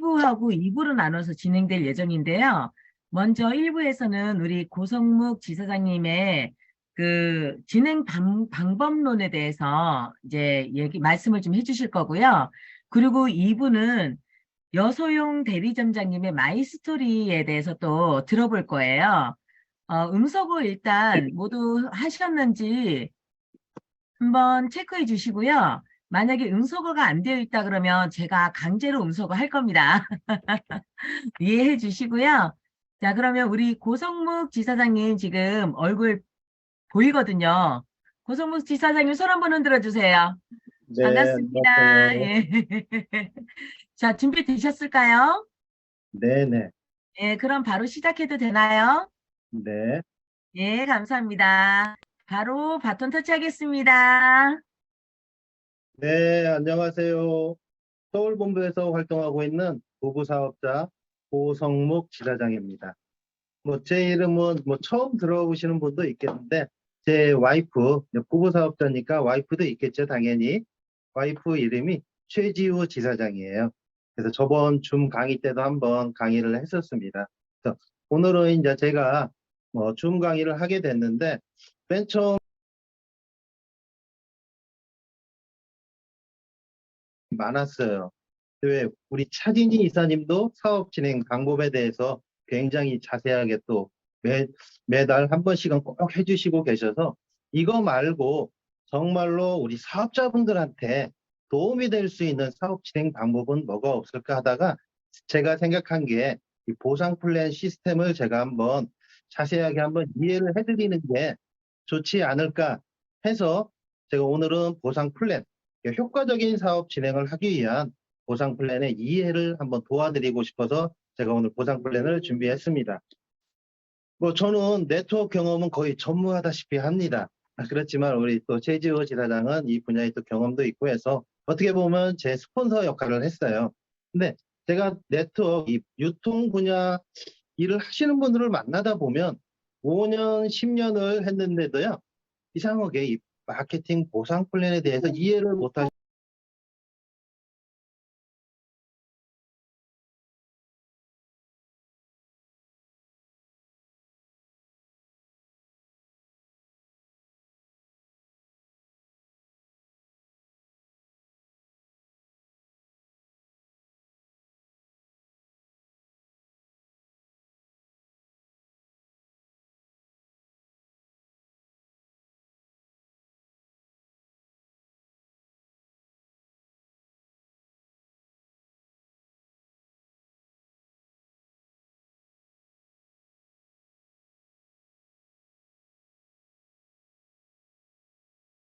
1부하고 2부로 나눠서 진행될 예정인데요. 먼저 1부에서는 우리 고성묵 지사장님의 그 진행 방법론에 대해서 이제 말씀을 좀 해주실 거고요. 그리고 2부는 여소용 대리점장님의 마이스토리에 대해서 또 들어볼 거예요. 음소거 일단 모두 하셨는지 한번 체크해 주시고요. 만약에 음소거가 안 되어 있다 그러면 제가 강제로 음소거 할 겁니다. 이해해 주시고요. 자, 그러면 우리 고성묵 지사장님 지금 얼굴 보이거든요. 고성묵 지사장님 손 한번 흔들어 주세요. 네, 반갑습니다. 안녕하세요. 예. 자, 준비되셨을까요? 네네. 예, 그럼 바로 시작해도 되나요? 네. 예, 감사합니다. 바로 바톤 터치하겠습니다. 네, 안녕하세요. 서울본부에서 활동하고 있는 부부사업자 고성묵 지사장입니다. 제 이름은 처음 들어보시는 분도 있겠는데, 제 와이프, 부부사업자니까 와이프도 있겠죠, 당연히. 와이프 이름이 최지우 지사장이에요. 그래서 저번 줌 강의 때도 한번 강의를 했었습니다. 그래서 오늘은 이제 제가 줌 강의를 하게 됐는데, 맨 처음 많았어요. 왜 우리 차진희 이사님도 사업 진행 방법에 대해서 굉장히 자세하게 또 매달 한 번씩은 꼭 해주시고 계셔서 이거 말고 정말로 우리 사업자분들한테 도움이 될 수 있는 사업 진행 방법은 뭐가 없을까 하다가 제가 생각한 게 이 보상 플랜 시스템을 제가 한번 자세하게 한번 이해를 해드리는 게 좋지 않을까 해서 제가 오늘은 보상 플랜, 효과적인 사업 진행을 하기 위한 보상 플랜의 이해를 한번 도와드리고 싶어서 제가 오늘 보상 플랜을 준비했습니다. 저는 네트워크 경험은 거의 전무하다시피 합니다. 그렇지만 우리 또 최지호 지사장은 이 분야에 또 경험도 있고 해서 어떻게 보면 제 스폰서 역할을 했어요. 근데 제가 네트워크, 이 유통 분야 일을 하시는 분들을 만나다 보면 5년, 10년을 했는데도요, 이상하게 이 마케팅 보상 플랜에 대해서 이해를 못하시는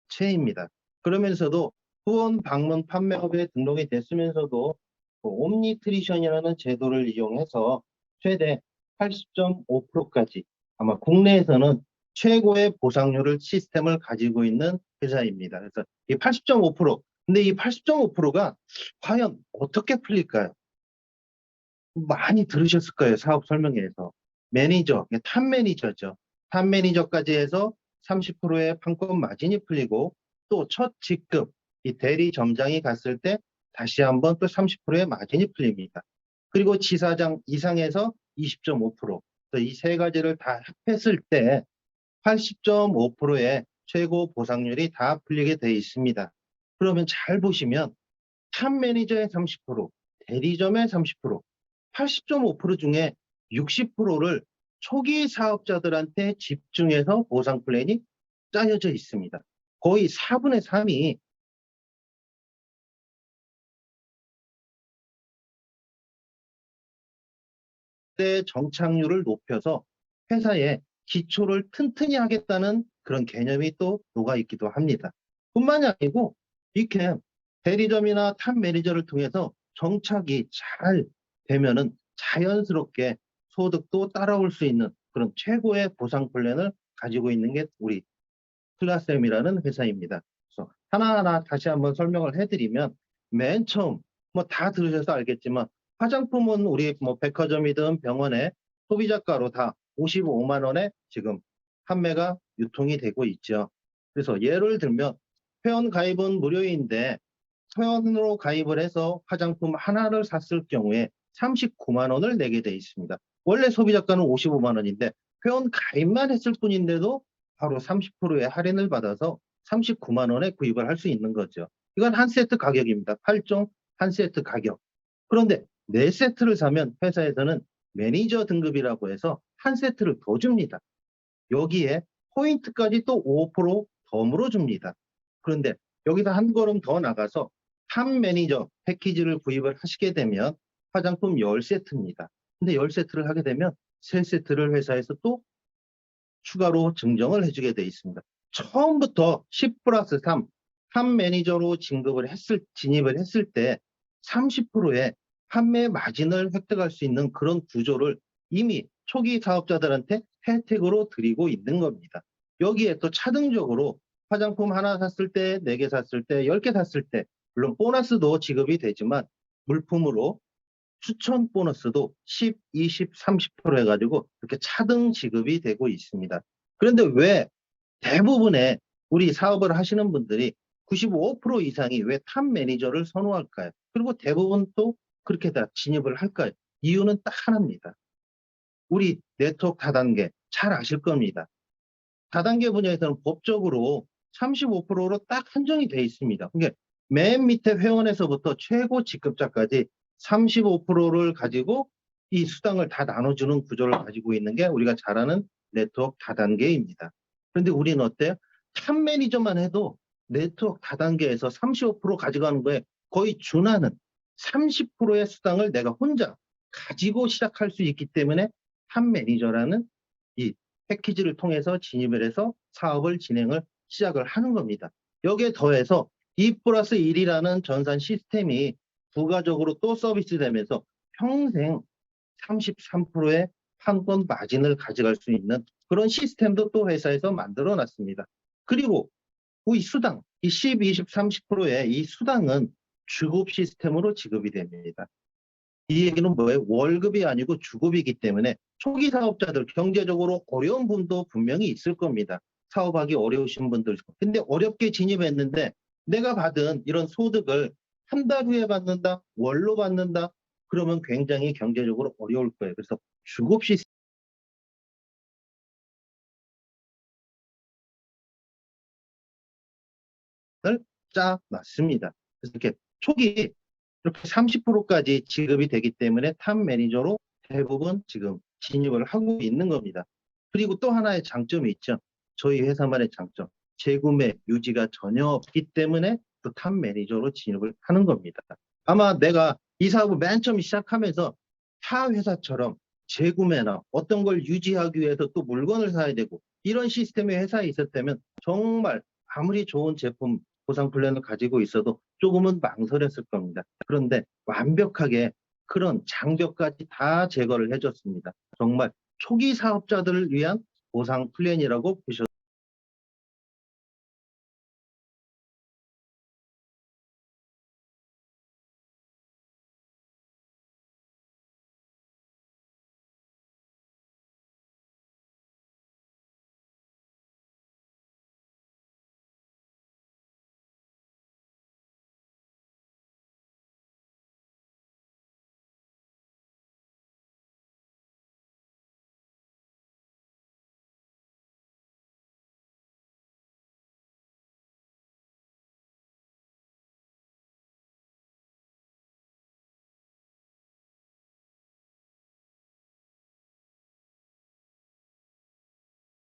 체입니다. 그러면서도 후원 방문 판매업에 등록이 됐으면서도 옴니트리션이라는 제도를 이용해서 최대 80.5%까지 아마 국내에서는 최고의 보상률을 시스템을 가지고 있는 회사입니다. 그래서 이 80.5%, 근데 이 80.5%가 과연 어떻게 풀릴까요? 많이 들으셨을 거예요. 사업 설명회에서. 매니저, 탑 매니저죠. 탑 매니저까지 해서 30%의 판권 마진이 풀리고 또 첫 직급, 이 대리 점장이 갔을 때 다시 한번 또 30%의 마진이 풀립니다. 그리고 지사장 이상에서 20.5%. 이 세 가지를 다 합했을 때 80.5%의 최고 보상률이 다 풀리게 되어 있습니다. 그러면 잘 보시면 탑 매니저의 30%, 대리점의 30%, 80.5% 중에 60%를 초기 사업자들한테 집중해서 보상 플랜이 짜여져 있습니다. 거의 4분의 3이 정착률을 높여서 회사의 기초를 튼튼히 하겠다는 그런 개념이 또 녹아 있기도 합니다. 뿐만이 아니고 이렇게 대리점이나 탑 매니저를 통해서 정착이 잘 되면은 자연스럽게 소득도 따라올 수 있는 그런 최고의 보상 플랜을 가지고 있는 게 우리 클라쌤이라는 회사입니다. 그래서 하나하나 다시 한번 설명을 해드리면 맨 처음 다 들으셔서 알겠지만 화장품은 우리 백화점이든 병원에 소비자가로 다 55만 원에 지금 판매가 유통이 되고 있죠. 그래서 예를 들면 회원 가입은 무료인데 회원으로 가입을 해서 화장품 하나를 샀을 경우에 39만 원을 내게 돼 있습니다. 원래 소비자가는 55만 원인데 회원 가입만 했을 뿐인데도 바로 30%의 할인을 받아서 39만 원에 구입을 할 수 있는 거죠. 이건 한 세트 가격입니다. 8종 한 세트 가격. 그런데 4세트를 사면 회사에서는 매니저 등급이라고 해서 한 세트를 더 줍니다. 여기에 포인트까지 또 5% 더 물어줍니다. 그런데 여기서 한 걸음 더 나가서 탑 매니저 패키지를 구입을 하시게 되면 화장품 10세트입니다. 근데 10세트를 하게 되면 3세트를 회사에서 또 추가로 증정을 해주게 돼 있습니다. 처음부터 10 플러스 3, 탑 매니저로 진입을 했을 때 30%의 판매 마진을 획득할 수 있는 그런 구조를 이미 초기 사업자들한테 혜택으로 드리고 있는 겁니다. 여기에 또 차등적으로 화장품 하나 샀을 때, 4개 샀을 때, 10개 샀을 때, 물론 보너스도 지급이 되지만 물품으로 추천 보너스도 10, 20, 30% 해가지고 이렇게 차등 지급이 되고 있습니다. 그런데 왜 대부분의 우리 사업을 하시는 분들이 95% 이상이 왜 탑 매니저를 선호할까요? 그리고 대부분 또 그렇게 다 진입을 할까요? 이유는 딱 하나입니다. 우리 네트워크 다단계 잘 아실 겁니다. 다단계 분야에서는 법적으로 35%로 딱 한정이 돼 있습니다. 그게 맨 밑에 회원에서부터 최고 직급자까지 35%를 가지고 이 수당을 다 나눠주는 구조를 가지고 있는 게 우리가 잘 아는 네트워크 다단계입니다. 그런데 우리는 어때요? 탑 매니저만 해도 네트워크 다단계에서 35% 가져가는 거에 거의 준하는 30%의 수당을 내가 혼자 가지고 시작할 수 있기 때문에 탑 매니저라는 이 패키지를 통해서 진입을 해서 사업을 진행을 시작을 하는 겁니다. 여기에 더해서 2 플러스 1이라는 전산 시스템이 부가적으로 또 서비스되면서 평생 33%의 판권 마진을 가져갈 수 있는 그런 시스템도 또 회사에서 만들어 놨습니다. 그리고 이 수당, 이 10, 20, 30%의 이 수당은 주급 시스템으로 지급이 됩니다. 이 얘기는 뭐예요? 월급이 아니고 주급이기 때문에 초기 사업자들 경제적으로 어려운 분도 분명히 있을 겁니다. 사업하기 어려우신 분들. 근데 어렵게 진입했는데 내가 받은 이런 소득을 한 달 후에 받는다, 월로 받는다, 그러면 굉장히 경제적으로 어려울 거예요. 그래서 주급 시스템을 짜놨습니다. 그래서 이렇게 초기 이렇게 30%까지 지급이 되기 때문에 탑 매니저로 대부분 지금 진입을 하고 있는 겁니다. 그리고 또 하나의 장점이 있죠. 저희 회사만의 장점. 재구매 유지가 전혀 없기 때문에 또 탑 매니저로 진입을 하는 겁니다. 아마 내가 이 사업을 맨 처음 시작하면서 타 회사처럼 재구매나 어떤 걸 유지하기 위해서 또 물건을 사야 되고 이런 시스템의 회사에 있었다면 정말 아무리 좋은 제품 보상 플랜을 가지고 있어도 조금은 망설였을 겁니다. 그런데 완벽하게 그런 장벽까지 다 제거를 해줬습니다. 정말 초기 사업자들을 위한 보상 플랜이라고 보셔도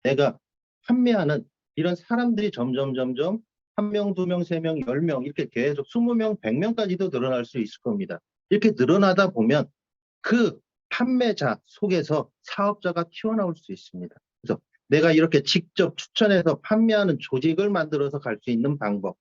내가 판매하는 이런 사람들이 점점 한 명, 두 명, 세 명, 10명 이렇게 계속 20명, 100명까지도 늘어날 수 있을 겁니다. 이렇게 늘어나다 보면 그 판매자 속에서 사업자가 튀어나올 수 있습니다. 그래서 내가 이렇게 직접 추천해서 판매하는 조직을 만들어서 갈 수 있는 방법.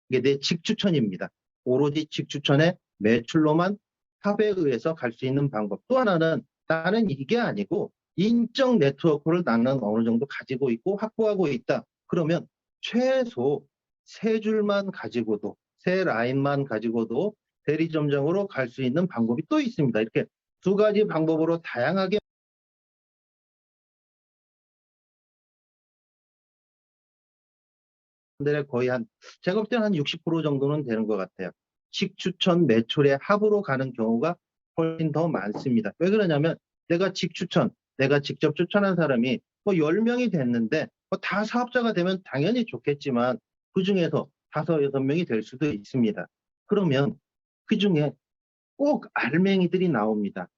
이게 내 직추천입니다. 오로지 직추천의 매출로만 합에 의해서 갈 수 있는 방법. 또 하나는 나는 이게 아니고 인적 네트워크를 나는 어느 정도 가지고 있고 확보하고 있다. 그러면 최소 3줄만 가지고도, 3라인만 가지고도 대리점장으로 갈 수 있는 방법이 또 있습니다. 이렇게 2가지 방법으로 다양하게 거의 제가 볼 때는 한 60% 정도는 되는 것 같아요. 직추천 매출의 합으로 가는 경우가 훨씬 더 많습니다. 왜 그러냐면 내가 내가 직접 추천한 사람이 뭐 10명이 됐는데 뭐 다 사업자가 되면 당연히 좋겠지만 그중에서 5, 6명이 될 수도 있습니다. 그러면 그중에 꼭 알맹이들이 나옵니다.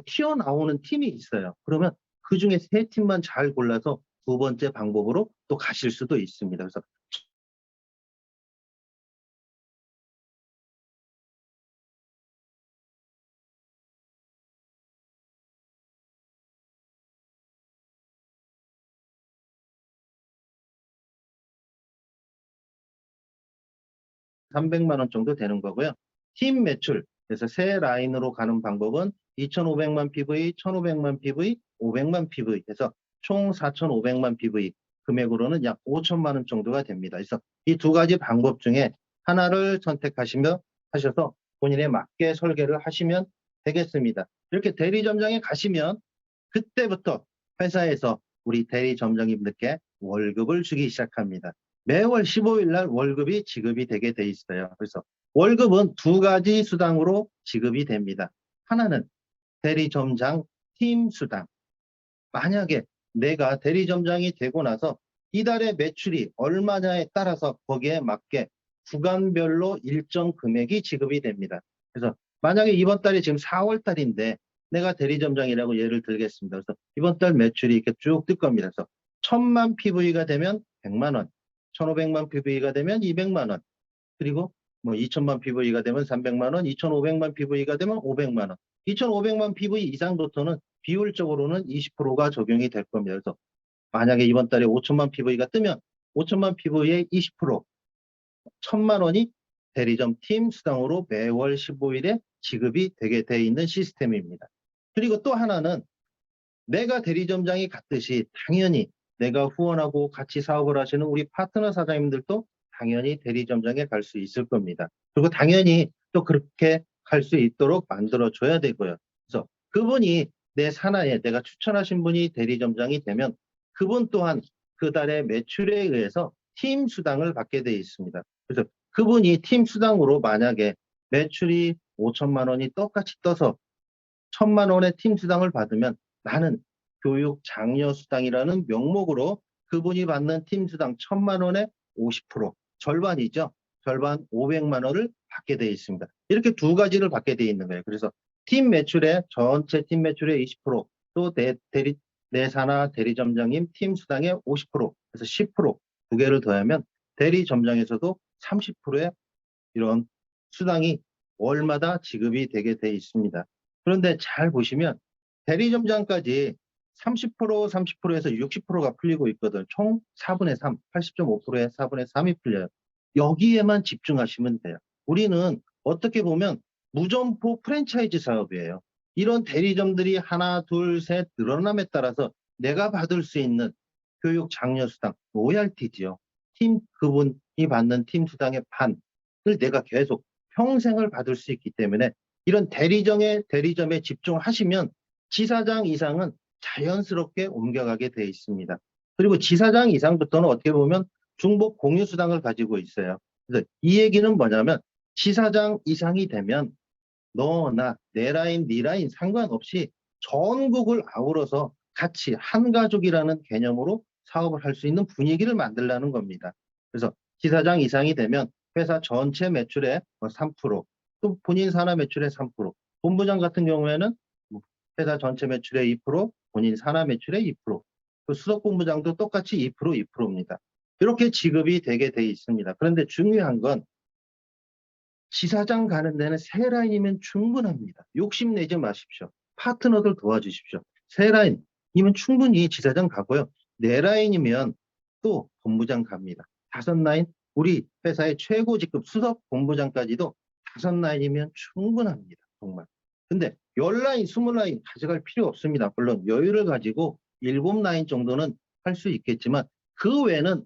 튀어나오는 팀이 있어요. 그러면 그중에 3팀만 잘 골라서 두 번째 방법으로 또 가실 수도 있습니다. 그래서 300만 원 정도 되는 거고요. 팀 매출, 그래서 세 라인으로 가는 방법은 2,500만 PV, 1,500만 PV, 500만 PV 해서 총 4,500만 PV 금액으로는 약 5천만 원 정도가 됩니다. 그래서 이 두 가지 방법 중에 하나를 하셔서 본인에 맞게 설계를 하시면 되겠습니다. 이렇게 대리점장에 가시면 그때부터 회사에서 우리 대리점장님들께 월급을 주기 시작합니다. 매월 15일 날 월급이 지급이 되게 돼 있어요. 그래서 월급은 두 가지 수당으로 지급이 됩니다. 하나는 대리점장 팀 수당. 만약에 내가 대리점장이 되고 나서 이달의 매출이 얼마냐에 따라서 거기에 맞게 구간별로 일정 금액이 지급이 됩니다. 그래서 만약에 이번 달이 지금 4월 달인데 내가 대리점장이라고 예를 들겠습니다. 그래서 이번 달 매출이 이렇게 쭉 뜰 겁니다. 그래서 1,000만 PV가 되면 100만 원, 1,500만 PV가 되면 200만 원, 그리고 뭐 2,000만 PV가 되면 300만 원, 2,500만 PV가 되면 500만 원. 2,500만 PV 이상부터는 비율적으로는 20%가 적용이 될 겁니다. 그래서 만약에 이번 달에 5천만 PV가 뜨면 5천만 PV의 20%, 1,000만 원이 대리점 팀 수당으로 매월 15일에 지급이 되게 돼 있는 시스템입니다. 그리고 또 하나는 내가 대리점장이 갔듯이 당연히 내가 후원하고 같이 사업을 하시는 우리 파트너 사장님들도 당연히 대리점장에 갈 수 있을 겁니다. 그리고 당연히 또 그렇게 갈 수 있도록 만들어줘야 되고요. 그래서 그분이 내 산하에 내가 추천하신 분이 대리점장이 되면 그분 또한 그 달의 매출에 의해서 팀 수당을 받게 돼 있습니다. 그래서 그분이 팀 수당으로 만약에 매출이 5천만 원이 똑같이 떠서 1,000만 원의 팀 수당을 받으면 나는 교육 장려 수당이라는 명목으로 그분이 받는 팀 수당 1,000만 원의 50%, 절반이죠. 절반 500만 원을 받게 되어 있습니다. 이렇게 두 가지를 받게 되어 있는 거예요. 그래서 팀 매출의 전체 팀 매출의 20%, 또 내 산하 대리점장님 팀 수당의 50%, 그래서 10%두 개를 더하면 대리점장에서도 30%의 이런 수당이 월마다 지급이 되게 돼 있습니다. 그런데 잘 보시면 대리점장까지 30%, 30%에서 60%가 풀리고 있거든. 총 4분의 3, 80.5%의 4분의 3이 풀려요. 여기에만 집중하시면 돼요. 우리는 어떻게 보면 무점포 프랜차이즈 사업이에요. 이런 대리점들이 하나, 둘, 셋 늘어남에 따라서 내가 받을 수 있는 교육 장려 수당, 로얄티지요. 그분이 받는 팀 수당의 반을 내가 계속 평생을 받을 수 있기 때문에 이런 대리점에 집중하시면 지사장 이상은 자연스럽게 옮겨가게 돼 있습니다. 그리고 지사장 이상부터는 어떻게 보면 중복 공유 수당을 가지고 있어요. 그래서 이 얘기는 뭐냐면 지사장 이상이 되면 너나 내 라인, 네 라인 상관없이 전국을 아우러서 같이 한 가족이라는 개념으로 사업을 할 수 있는 분위기를 만들라는 겁니다. 그래서 지사장 이상이 되면 회사 전체 매출의 3%, 또 본인 산하 매출의 3%, 본부장 같은 경우에는 회사 전체 매출의 2%, 본인 산하 매출의 2%, 그 수석본부장도 똑같이 2%, 2%입니다. 이렇게 지급이 되게 돼 있습니다. 그런데 중요한 건 지사장 가는 데는 세 라인이면 충분합니다. 욕심내지 마십시오. 파트너들 도와주십시오. 세 라인이면 충분히 지사장 가고요. 네 라인이면 또 본부장 갑니다. 5라인, 우리 회사의 최고 직급 수석 본부장까지도 5라인이면 충분합니다. 정말. 근데 10라인, 20라인 가져갈 필요 없습니다. 물론 여유를 가지고 7라인 정도는 할 수 있겠지만 그 외에는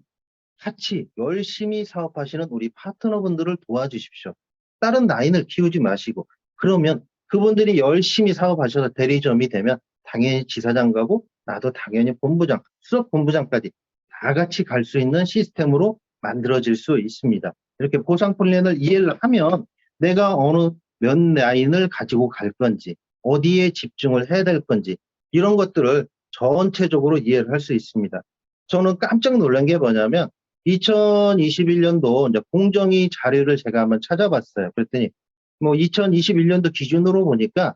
같이 열심히 사업하시는 우리 파트너분들을 도와주십시오. 다른 라인을 키우지 마시고 그러면 그분들이 열심히 사업하셔서 대리점이 되면 당연히 지사장 가고 나도 당연히 본부장, 수석 본부장까지 다 같이 갈 수 있는 시스템으로 만들어질 수 있습니다. 이렇게 보상 플랜을 이해를 하면 내가 어느 몇 라인을 가지고 갈 건지, 어디에 집중을 해야 될 건지, 이런 것들을 전체적으로 이해를 할 수 있습니다. 저는 깜짝 놀란 게 뭐냐면 2021년도 이제 공정위 자료를 제가 한번 찾아봤어요. 그랬더니 뭐 2021년도 기준으로 보니까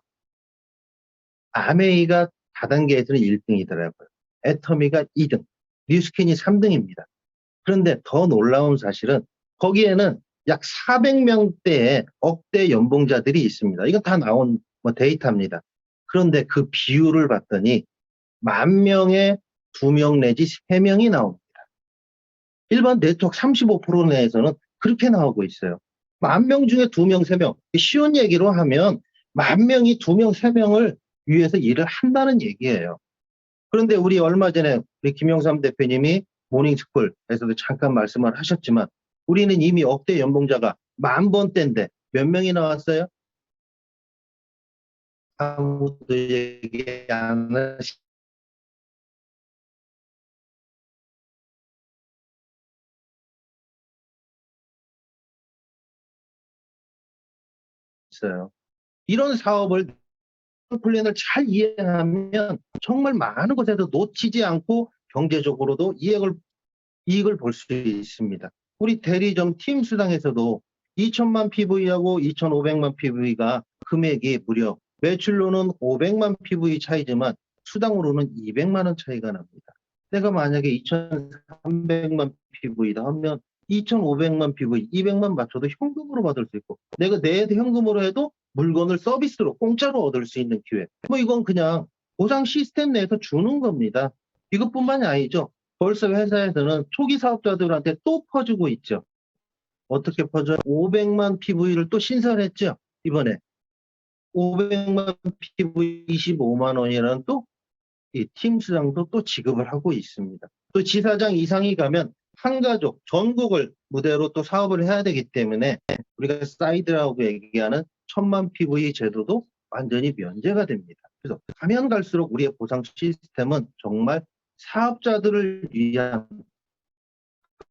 아메이가 다단계에서는 1등이더라고요. 애터미가 2등, 뉴스킨이 3등입니다. 그런데 더 놀라운 사실은 거기에는 약 400명대의 억대 연봉자들이 있습니다. 이건 다 나온 뭐 데이터입니다. 그런데 그 비율을 봤더니 10,000명에 2명 내지 3명이 나옵니다. 일반 네트워크 35% 내에서는 그렇게 나오고 있어요. 10,000명 중에 2명, 3명. 쉬운 얘기로 하면 10,000명이 2명, 3명을 위해서 일을 한다는 얘기예요. 그런데 우리 얼마 전에 우리 김영삼 대표님이 모닝스쿨에서도 잠깐 말씀을 하셨지만 우리는 이미 억대 연봉자가 10,000번대인데 몇 명이 나왔어요? 아무도 얘기 안 하셨어요. 이런 사업을 플랜을 잘 이해하면 정말 많은 것에서 놓치지 않고 경제적으로도 이익을 볼 수 있습니다. 우리 대리점 팀 수당에서도 2,000만 PV하고 2,500만 PV가 금액이 무려 매출로는 500만 PV 차이지만 수당으로는 200만 원 차이가 납니다. 내가 만약에 2,300만 PV다 하면 2,500만 PV, 200만 맞춰도 현금으로 받을 수 있고 내가 내 현금으로 해도 물건을 서비스로 공짜로 얻을 수 있는 기회. 뭐 이건 그냥 보상 시스템 내에서 주는 겁니다. 이것뿐만이 아니죠. 벌써 회사에서는 초기 사업자들한테 또 퍼주고 있죠. 어떻게 퍼져요? 500만 PV를 또 신설했죠. 이번에 500만 PV 25만 원이라는 또 이 팀 수당도 또 지급을 하고 있습니다. 또 지사장 이상이 가면 한 가족 전국을 무대로 또 사업을 해야 되기 때문에 우리가 사이드라고 얘기하는 1,000만 PV 제도도 완전히 면제가 됩니다. 그래서 가면 갈수록 우리의 보상 시스템은 정말 사업자들을 위한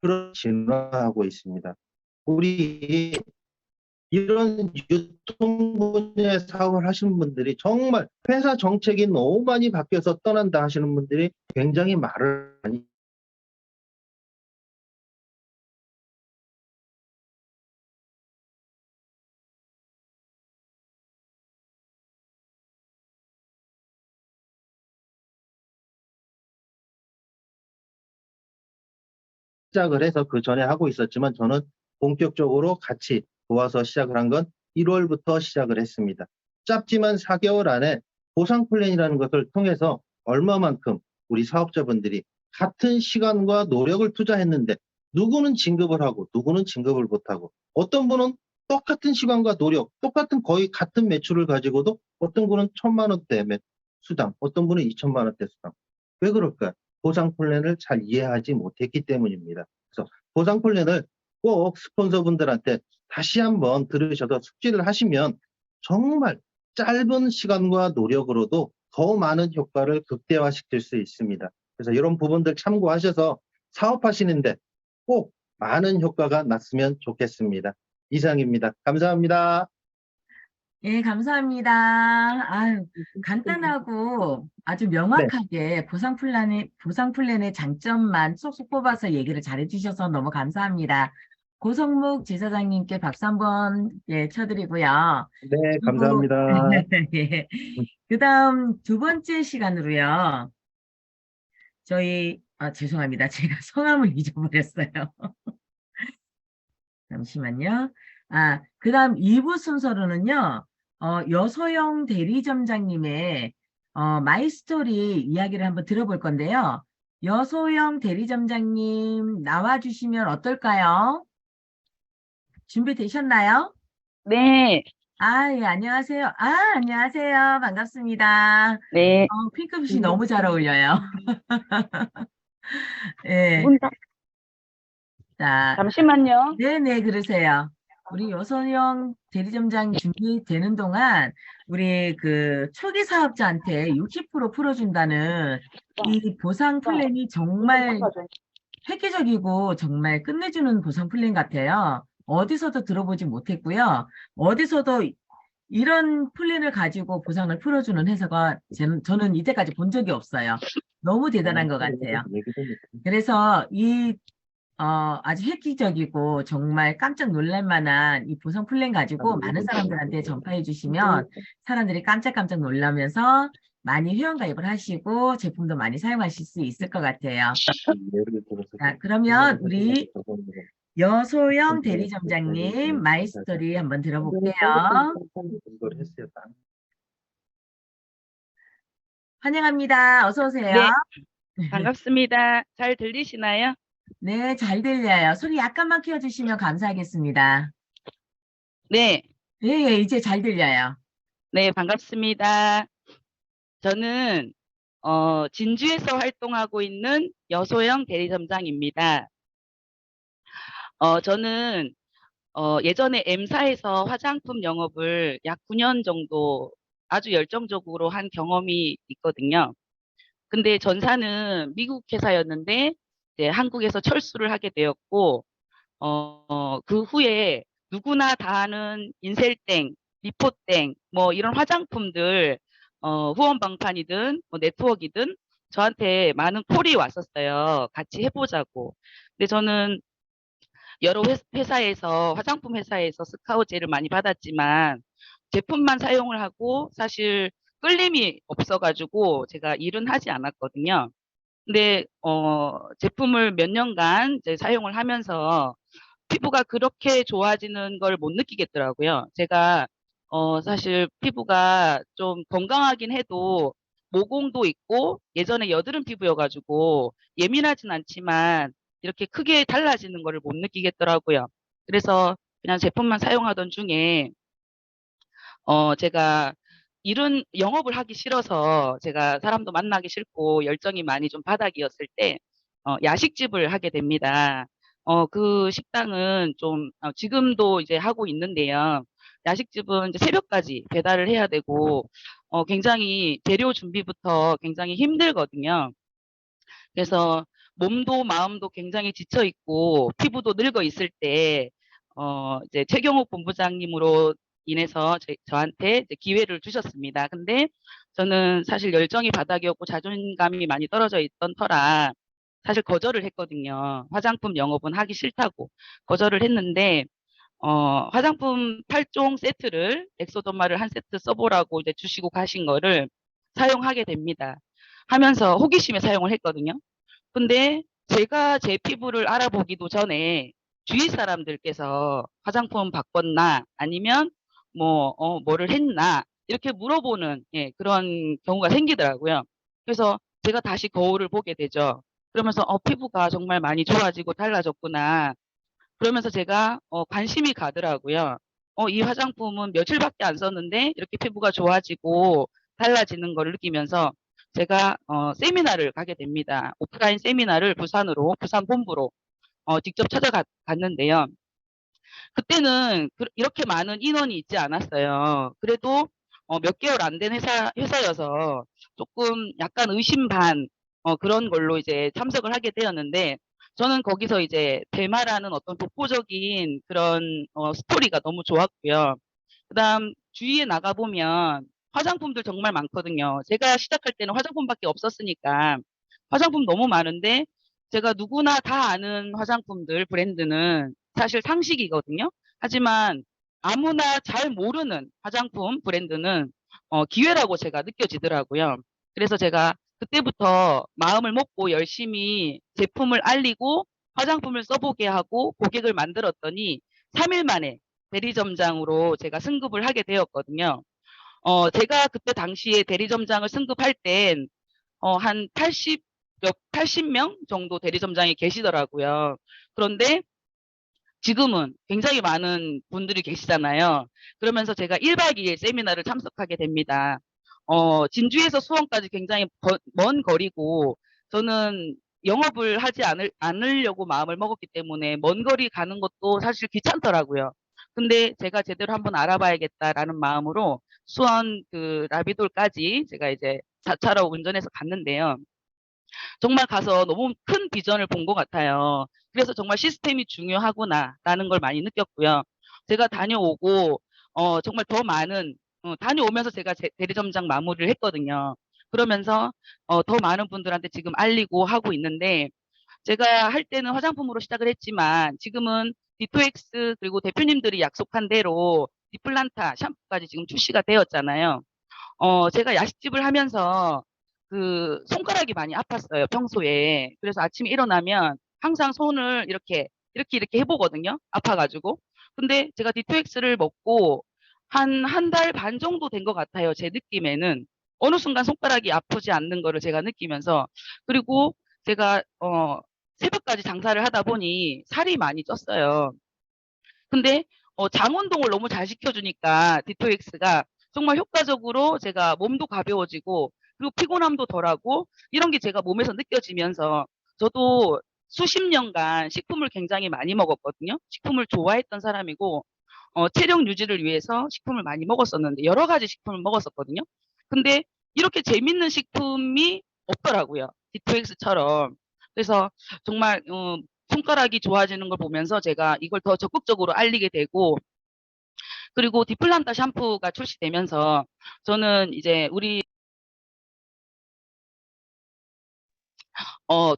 그런 진화하고 있습니다. 우리 이런 유통 분야의 사업을 하시는 분들이 정말 회사 정책이 너무 많이 바뀌어서 떠난다 하시는 분들이 굉장히 말을 많이 시작을 해서 그 전에 하고 있었지만 저는 본격적으로 같이 도와서 시작을 한 건 1월부터 시작을 했습니다. 짧지만 4개월 안에 보상 플랜이라는 것을 통해서 얼마만큼 우리 사업자분들이 같은 시간과 노력을 투자했는데 누구는 진급을 하고 누구는 진급을 못하고 어떤 분은 똑같은 시간과 노력, 똑같은 거의 같은 매출을 가지고도 어떤 분은 1,000만 원대 수당, 어떤 분은 2,000만 원대 수당. 왜 그럴까요? 보상 플랜을 잘 이해하지 못했기 때문입니다. 그래서 보상 플랜을 꼭 스폰서분들한테 다시 한번 들으셔서 숙지를 하시면 정말 짧은 시간과 노력으로도 더 많은 효과를 극대화시킬 수 있습니다. 그래서 이런 부분들 참고하셔서 사업하시는데 꼭 많은 효과가 났으면 좋겠습니다. 이상입니다. 감사합니다. 예, 감사합니다. 아유, 간단하고 아주 네, 명확하게 보상 플랜의 장점만 쏙쏙 뽑아서 얘기를 잘해 주셔서 너무 감사합니다. 고성묵 지사장님께 박수 한번 예, 쳐드리고요. 네, 그리고, 감사합니다. 예, 그 다음 두 번째 시간으로요. 죄송합니다. 제가 성함을 잊어버렸어요. 잠시만요. 그 다음 2부 순서로는요, 여소영 대리점장님의 마이스토리 이야기를 한번 들어볼 건데요. 여소영 대리점장님 나와주시면 어떨까요? 준비되셨나요? 네, 예, 안녕하세요. 안녕하세요. 반갑습니다. 네. 핑크빛이 너무 잘 어울려요. 예, 문 닫- 자, 잠시만요. 네네, 그러세요. 우리 여선영 대리점장 준비되는 동안 우리 그 초기 사업자한테 60% 풀어준다는 이 보상 플랜이 정말 획기적이고 정말 끝내주는 보상 플랜 같아요. 어디서도 들어보지 못했고요. 어디서도 이런 플랜을 가지고 보상을 풀어주는 회사가 저는 이때까지 본 적이 없어요. 너무 대단한 것 같아요. 그래서 아주 획기적이고 정말 깜짝 놀랄 만한 이 보상 플랜 가지고 많은 사람들한테 전파해 주시면 사람들이 깜짝깜짝 놀라면서 많이 회원가입을 하시고 제품도 많이 사용하실 수 있을 것 같아요. 자, 그러면 우리 여소영 대리점장님 마이스토리 한번 들어볼게요. 환영합니다. 어서 오세요. 네, 반갑습니다. 잘 들리시나요? 네, 잘 들려요. 소리 약간만 키워주시면 감사하겠습니다. 네, 예, 예, 이제 잘 들려요. 네, 반갑습니다. 저는 진주에서 활동하고 있는 여소영 대리점장입니다. 저는 예전에 M사에서 화장품 영업을 약 9년 정도 아주 열정적으로 한 경험이 있거든요. 근데 전사는 미국 회사였는데 이제 한국에서 철수를 하게 되었고 그 후에 누구나 다 아는 인셀땡, 리포땡, 뭐 이런 화장품들, 후원방판이든 뭐 네트워크이든 저한테 많은 콜이 왔었어요. 같이 해보자고. 근데 저는 여러 회사에서, 화장품 회사에서 스카우트제를 많이 받았지만 제품만 사용을 하고 사실 끌림이 없어가지고 제가 일은 하지 않았거든요. 근데 제품을 몇 년간 이제 사용을 하면서 피부가 그렇게 좋아지는 걸 못 느끼겠더라고요. 제가 사실 피부가 좀 건강하긴 해도 모공도 있고 예전에 여드름 피부여가지고 예민하진 않지만 이렇게 크게 달라지는 거를 못 느끼겠더라고요. 그래서 그냥 제품만 사용하던 중에 제가 일은 영업을 하기 싫어서 제가 사람도 만나기 싫고 열정이 많이 좀 바닥이었을 때 야식집을 하게 됩니다. 그 식당은 좀 지금도 이제 하고 있는데요. 야식집은 이제 새벽까지 배달을 해야 되고 굉장히 재료 준비부터 굉장히 힘들거든요. 그래서 몸도 마음도 굉장히 지쳐 있고 피부도 늙어 있을 때 이제 최경욱 본부장님으로 인해서 저한테 이제 기회를 주셨습니다. 근데 저는 사실 열정이 바닥이었고 자존감이 많이 떨어져 있던 터라 사실 거절을 했거든요. 화장품 영업은 하기 싫다고 거절을 했는데 화장품 8종 세트를 엑소더마를 한 세트 써보라고 이제 주시고 가신 거를 사용하게 됩니다. 하면서 호기심에 사용을 했거든요. 근데 제가 제 피부를 알아보기도 전에 주위 사람들께서 화장품 바꿨나 아니면 뭐를 했나 이렇게 물어보는 예, 그런 경우가 생기더라고요. 그래서 제가 다시 거울을 보게 되죠. 그러면서 피부가 정말 많이 좋아지고 달라졌구나. 그러면서 제가 관심이 가더라고요. 이 화장품은 며칠밖에 안 썼는데 이렇게 피부가 좋아지고 달라지는 걸 느끼면서 제가 세미나를 가게 됩니다. 오프라인 세미나를 부산으로, 부산 본부로 직접 찾아갔는데요. 그때는 이렇게 많은 인원이 있지 않았어요. 그래도 몇 개월 안 된 회사여서 조금 약간 의심 반 그런 걸로 이제 참석을 하게 되었는데 저는 거기서 이제 대마라는 어떤 독보적인 그런 스토리가 너무 좋았고요. 그다음 주위에 나가보면 화장품들 정말 많거든요. 제가 시작할 때는 화장품밖에 없었으니까 화장품 너무 많은데 제가 누구나 다 아는 화장품들 브랜드는 사실 상식이거든요. 하지만 아무나 잘 모르는 화장품 브랜드는 기회라고 제가 느껴지더라고요. 그래서 제가 그때부터 마음을 먹고 열심히 제품을 알리고 화장품을 써보게 하고 고객을 만들었더니 3일 만에 대리점장으로 제가 승급을 하게 되었거든요. 제가 그때 당시에 대리점장을 승급할 땐, 한 80명 정도 대리점장이 계시더라고요. 그런데 지금은 굉장히 많은 분들이 계시잖아요. 그러면서 제가 1박 2일 세미나를 참석하게 됩니다. 진주에서 수원까지 굉장히 먼 거리고, 저는 영업을 하지 않으려고 마음을 먹었기 때문에 먼 거리 가는 것도 사실 귀찮더라고요. 근데 제가 제대로 한번 알아봐야겠다라는 마음으로 수원 그 라비돌까지 제가 이제 자차로 운전해서 갔는데요. 정말 가서 너무 큰 비전을 본 것 같아요. 그래서 정말 시스템이 중요하구나라는 걸 많이 느꼈고요. 제가 다녀오고 정말 더 많은, 다녀오면서 제가 대리점장 마무리를 했거든요. 그러면서, 더 많은 분들한테 지금 알리고 하고 있는데, 제가 할 때는 화장품으로 시작을 했지만, 지금은 디토엑스 그리고 대표님들이 약속한 대로 디플란타 샴푸까지 지금 출시가 되었잖아요. 제가 야식집을 하면서 그 손가락이 많이 아팠어요, 평소에. 그래서 아침에 일어나면 항상 손을 이렇게 해보거든요. 아파가지고. 근데 제가 디토엑스를 먹고 한 달 반 정도 된 것 같아요, 제 느낌에는. 어느 순간 손가락이 아프지 않는 거를 제가 느끼면서. 그리고 제가, 새벽까지 장사를 하다 보니 살이 많이 쪘어요. 근데 장 운동을 너무 잘 시켜주니까 디토엑스가 정말 효과적으로 제가 몸도 가벼워지고 그리고 피곤함도 덜하고 이런 게 제가 몸에서 느껴지면서 저도 수십 년간 식품을 굉장히 많이 먹었거든요. 식품을 좋아했던 사람이고 체력 유지를 위해서 식품을 많이 먹었었는데 여러 가지 식품을 먹었었거든요. 근데 이렇게 재밌는 식품이 없더라고요. 디토엑스처럼. 그래서 정말 손가락이 좋아지는 걸 보면서 제가 이걸 더 적극적으로 알리게 되고 그리고 디플란타 샴푸가 출시되면서 저는 이제 우리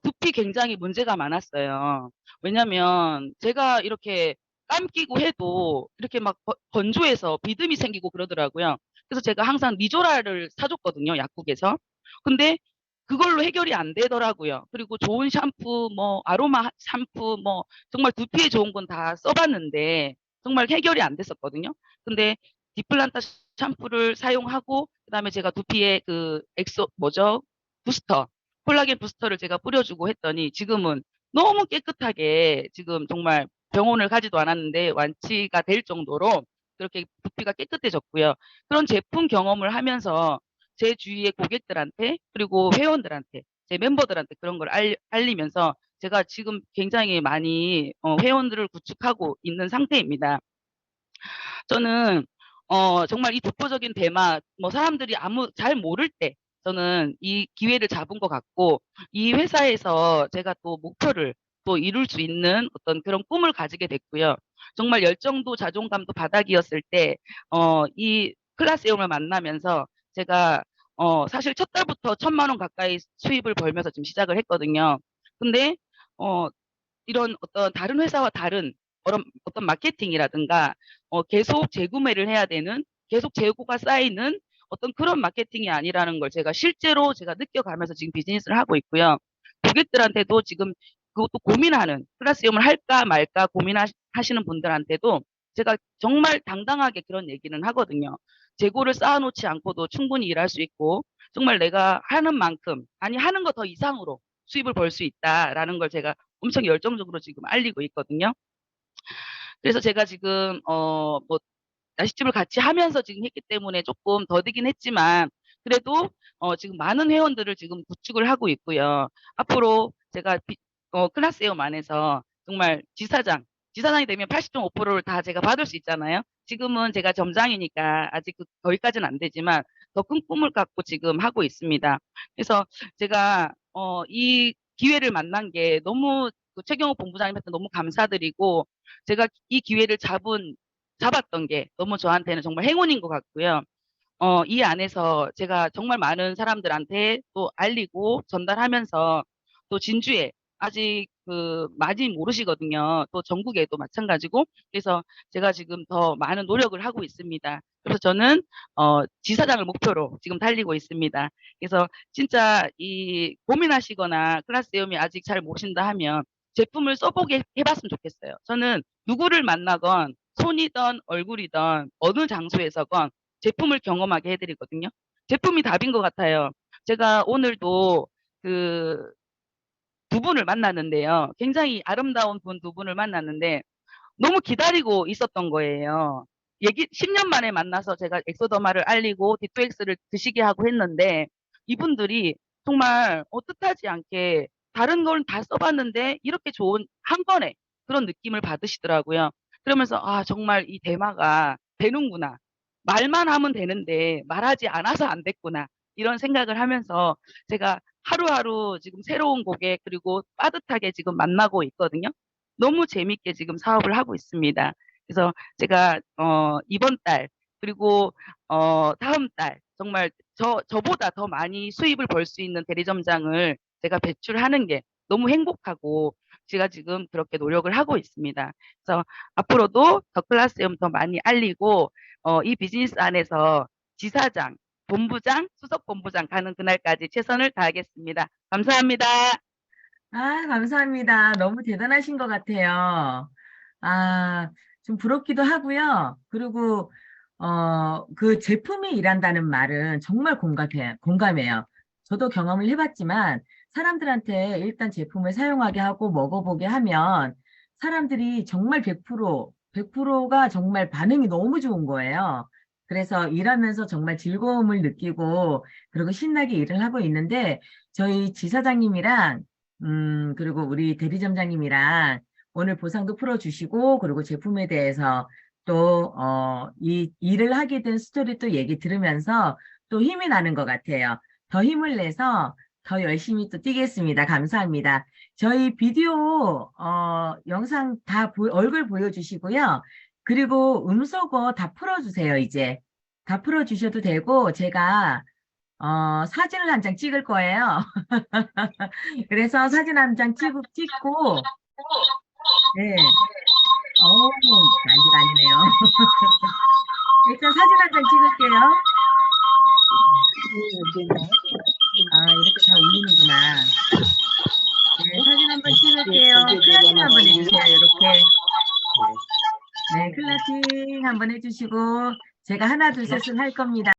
두피 굉장히 문제가 많았어요. 왜냐면 제가 이렇게 감기고 해도 이렇게 막 건조해서 비듬이 생기고 그러더라고요. 그래서 제가 항상 니조라를 사줬거든요, 약국에서. 근데 그걸로 해결이 안 되더라고요. 그리고 좋은 샴푸, 뭐 아로마 샴푸, 뭐 정말 두피에 좋은 건 다 써봤는데 정말 해결이 안 됐었거든요. 근데 디플란타 샴푸를 사용하고 그다음에 제가 두피에 그 엑소 뭐죠? 부스터 콜라겐 부스터를 제가 뿌려주고 했더니 지금은 너무 깨끗하게 지금 정말 병원을 가지도 않았는데 완치가 될 정도로 그렇게 두피가 깨끗해졌고요. 그런 제품 경험을 하면서 제 주위의 고객들한테 그리고 회원들한테 제 멤버들한테 그런 걸 알리면서 제가 지금 굉장히 많이 회원들을 구축하고 있는 상태입니다. 저는 정말 이 독보적인 대마 뭐 사람들이 아무 잘 모를 때 저는 이 기회를 잡은 것 같고 이 회사에서 제가 또 목표를 또 이룰 수 있는 어떤 그런 꿈을 가지게 됐고요. 정말 열정도 자존감도 바닥이었을 때 이 클라스에움을 만나면서 제가 사실 첫 달부터 1,000만 원 가까이 수입을 벌면서 지금 시작을 했거든요. 근데 어, 이런 어떤 다른 회사와 다른 어떤 마케팅이라든가 계속 재구매를 해야 되는 계속 재고가 쌓이는 어떤 그런 마케팅이 아니라는 걸 제가 실제로 제가 느껴가면서 지금 비즈니스를 하고 있고요. 고객들한테도 지금 그것도 고민하는 클래스홈을 할까 말까 고민하시는 분들한테도 제가 정말 당당하게 그런 얘기는 하거든요. 재고를 쌓아놓지 않고도 충분히 일할 수 있고 정말 내가 하는 만큼 아니 하는 거 더 이상으로 수입을 벌 수 있다라는 걸 제가 엄청 열정적으로 지금 알리고 있거든요. 그래서 제가 지금 뭐 야식집을 같이 하면서 지금 했기 때문에 조금 더디긴 했지만 그래도 지금 많은 회원들을 지금 구축을 하고 있고요. 앞으로 제가 클래스에움 안에서 정말 지사장이 되면 80.5%를 다 제가 받을 수 있잖아요. 지금은 제가 점장이니까 아직 거기까지는 안 되지만 더 큰 꿈을 갖고 지금 하고 있습니다. 그래서 제가 이 기회를 만난 게 너무 그 최경호 본부장님한테 너무 감사드리고 제가 이 기회를 잡았던 게 너무 저한테는 정말 행운인 것 같고요. 이 안에서 제가 정말 많은 사람들한테 또 알리고 전달하면서 또 진주에 아직 그 많이 모르시거든요. 또 전국에도 마찬가지고. 그래서 제가 지금 더 많은 노력을 하고 있습니다. 그래서 저는 지사장을 목표로 지금 달리고 있습니다. 그래서 진짜 이 고민하시거나 클라스에움이 아직 잘 모르신다 하면 제품을 써보게 해봤으면 좋겠어요. 저는 누구를 만나건 손이든 얼굴이든 어느 장소에서건 제품을 경험하게 해드리거든요. 제품이 답인 것 같아요. 제가 오늘도 그 두 분을 만났는데요. 굉장히 아름다운 분 두 분을 만났는데 너무 기다리고 있었던 거예요. 10년 만에 만나서 제가 엑소더마를 알리고 디토엑스를 드시게 하고 했는데 이분들이 정말 뜻하지 않게 다른 걸 다 써봤는데 이렇게 좋은 한 번에 그런 느낌을 받으시더라고요. 그러면서 아 정말 이 대마가 되는구나. 말만 하면 되는데 말하지 않아서 안 됐구나. 이런 생각을 하면서 제가 하루하루 지금 새로운 고객 그리고 빠듯하게 지금 만나고 있거든요. 너무 재밌게 지금 사업을 하고 있습니다. 그래서 제가 이번 달 그리고 다음 달 정말 저보다 더 많이 수입을 벌 수 있는 대리점장을 제가 배출하는 게 너무 행복하고 제가 지금 그렇게 노력을 하고 있습니다. 그래서 앞으로도 더 클래스홈 더 많이 알리고 이 비즈니스 안에서 지사장, 본부장, 수석본부장 가는 그날까지 최선을 다하겠습니다. 감사합니다. 아, 감사합니다. 너무 대단하신 것 같아요. 아, 좀 부럽기도 하고요. 그리고, 그 제품이 일한다는 말은 정말 공감해요. 저도 경험을 해봤지만, 사람들한테 일단 제품을 사용하게 하고 먹어보게 하면, 사람들이 정말 100%가 정말 반응이 너무 좋은 거예요. 그래서 일하면서 정말 즐거움을 느끼고, 그리고 신나게 일을 하고 있는데, 저희 지사장님이랑 그리고 우리 대리점장님이랑 오늘 보상도 풀어주시고, 그리고 제품에 대해서 또, 이 일을 하게 된 스토리 또 얘기 들으면서 또 힘이 나는 것 같아요. 더 힘을 내서 더 열심히 또 뛰겠습니다. 감사합니다. 저희 비디오, 영상 다 얼굴 보여주시고요. 그리고 음소거 다 풀어주세요, 이제. 다 풀어주셔도 되고, 제가, 사진을 한 장 찍을 거예요. 그래서 사진 한 장 찍고, 네. 어우, 난리가 아니네요. 일단 사진 한 장 찍을게요. 아, 이렇게 다 올리는구나. 네, 사진 한번 찍을게요. 클라팅 한번 해주세요, 이렇게. 네, 클라팅 한번 해주시고, 제가 하나, 둘, 셋을 할 겁니다.